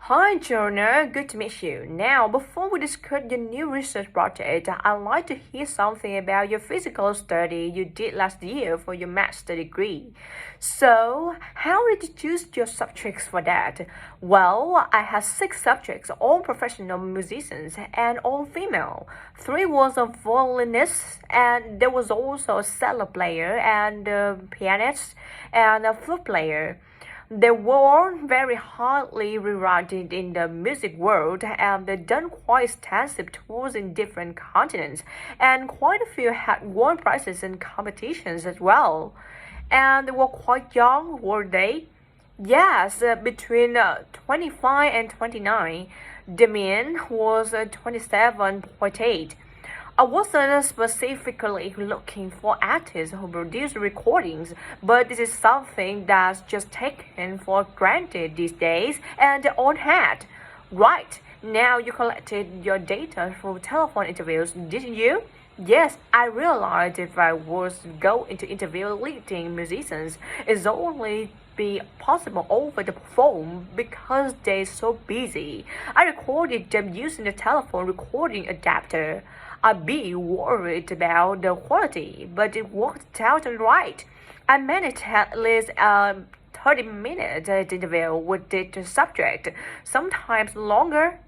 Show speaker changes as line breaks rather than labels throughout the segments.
Hi, Jonah. Good to meet you. Now, before we discuss your new research project, I'd like to hear something about your physical study you did last year for your master degree. So, how did you choose your subjects for that? Well, I had six subjects, all professional musicians and all female. Three was a violinist, and there was also a cello player and a pianist and a flute player. They were very highly regarded in the music world and they done quite extensive tours in different continents, and quite a few had won prizes in competitions as well. And they were quite young, were they? Yes, between 25 and 29. Damien was 27.8. I wasn't specifically looking for artists who produce recordings, but this is something that's just taken for granted these days and on hand. Right, now you collected your data from telephone interviews, didn't you? Yes, I realized if I was to go into interview leading musicians, it's only be possible over the phone because they're so busy. I recorded them using the telephone recording adapter. I'd be worried about the quality, but it worked out alright. I managed at least 30 minutes interview with the subject, sometimes longer.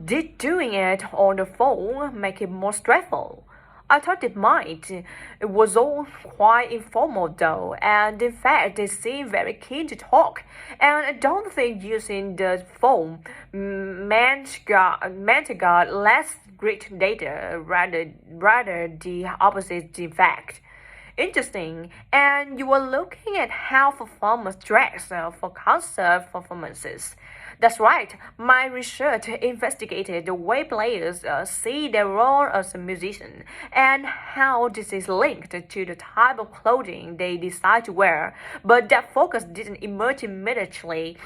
Did doing it on the phone make it more stressful? I thought it might. It was all quite informal though, and in fact they seemed very keen to talk. And I don't think using the phone meant got less great data, rather the opposite in fact. Interesting. And you were looking at how performers dress for concert performances. That's right. My research investigated the way players see their role as a musician and how this is linked to the type of clothing they decide to wear. But that focus didn't emerge immediately.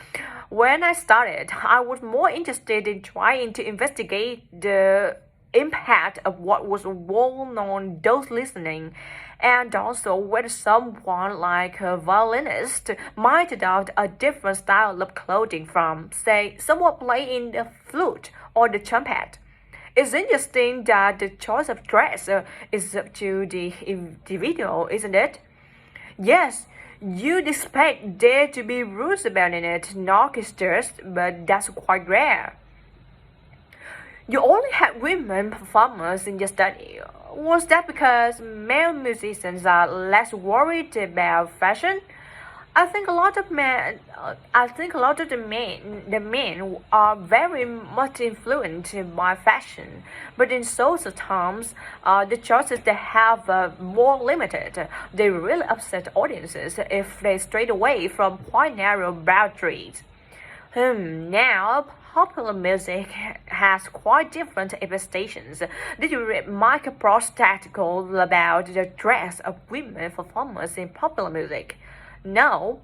When I started, I was more interested in trying to investigate the impact of what was worn on those listening, and also whether someone like a violinist might adopt a different style of clothing from, say, someone playing the flute or the trumpet. It's interesting that the choice of dress is up to the individual, isn't it? Yes, you'd expect there to be rules about it, not just, but that's quite rare. You only had women performers in your study. Was that because male musicians are less worried about fashion? I think a lot of the men are very much influenced by fashion, but in social terms, the choices they have are more limited. They really upset audiences if they stray away from quite narrow boundaries. Now popular music has quite different infestations. Did you read Michael Prost's article about the dress of women performers in popular music? No.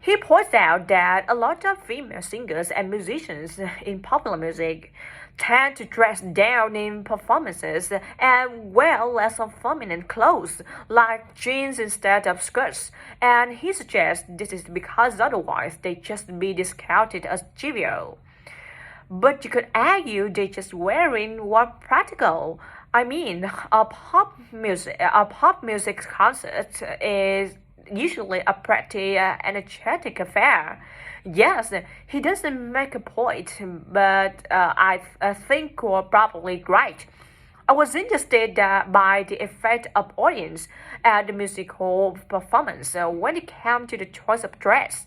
He points out that a lot of female singers and musicians in popular music tend to dress down in performances and wear less of feminine clothes, like jeans instead of skirts. And he suggests this is because otherwise they just be discounted as trivial. But you could argue they just wearing what practical. I mean, a pop music concert is usually a pretty energetic affair. Yes, he doesn't make a point, but I think you're probably right. I was interested by the effect of audience at the musical performance when it came to the choice of dress.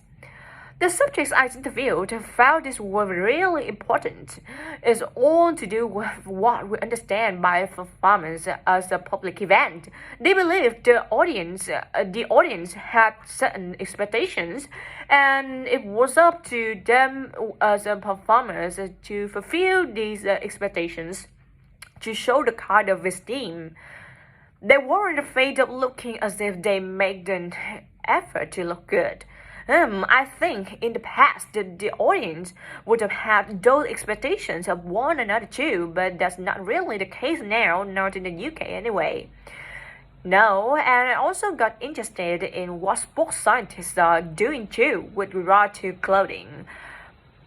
The subjects I interviewed felt this was really important. It's all to do with what we understand by performance as a public event. They believed the audience had certain expectations, and it was up to them as a performers to fulfill these expectations, to show the kind of esteem. They weren't afraid of looking as if they made an effort to look good. I think in the past the audience would have had those expectations of one another too, but that's not really the case now, not in the UK anyway. No, and I also got interested in what sports scientists are doing too with regard to clothing.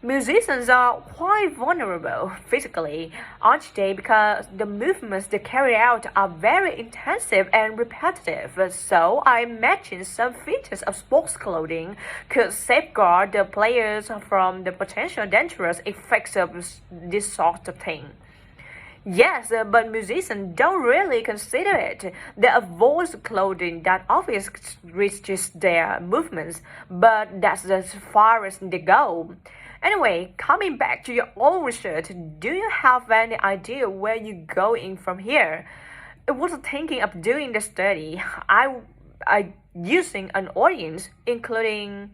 Musicians are quite vulnerable physically, aren't they? Because the movements they carry out are very intensive and repetitive. So I imagine some features of sports clothing could safeguard the players from the potential dangerous effects of this sort of thing. Yes, but musicians don't really consider it. They avoid clothing that obviously reaches their movements, but that's as far as they go. Anyway, coming back to your own research, do you have any idea where you're going from here? I was thinking of doing the study. I using an audience, including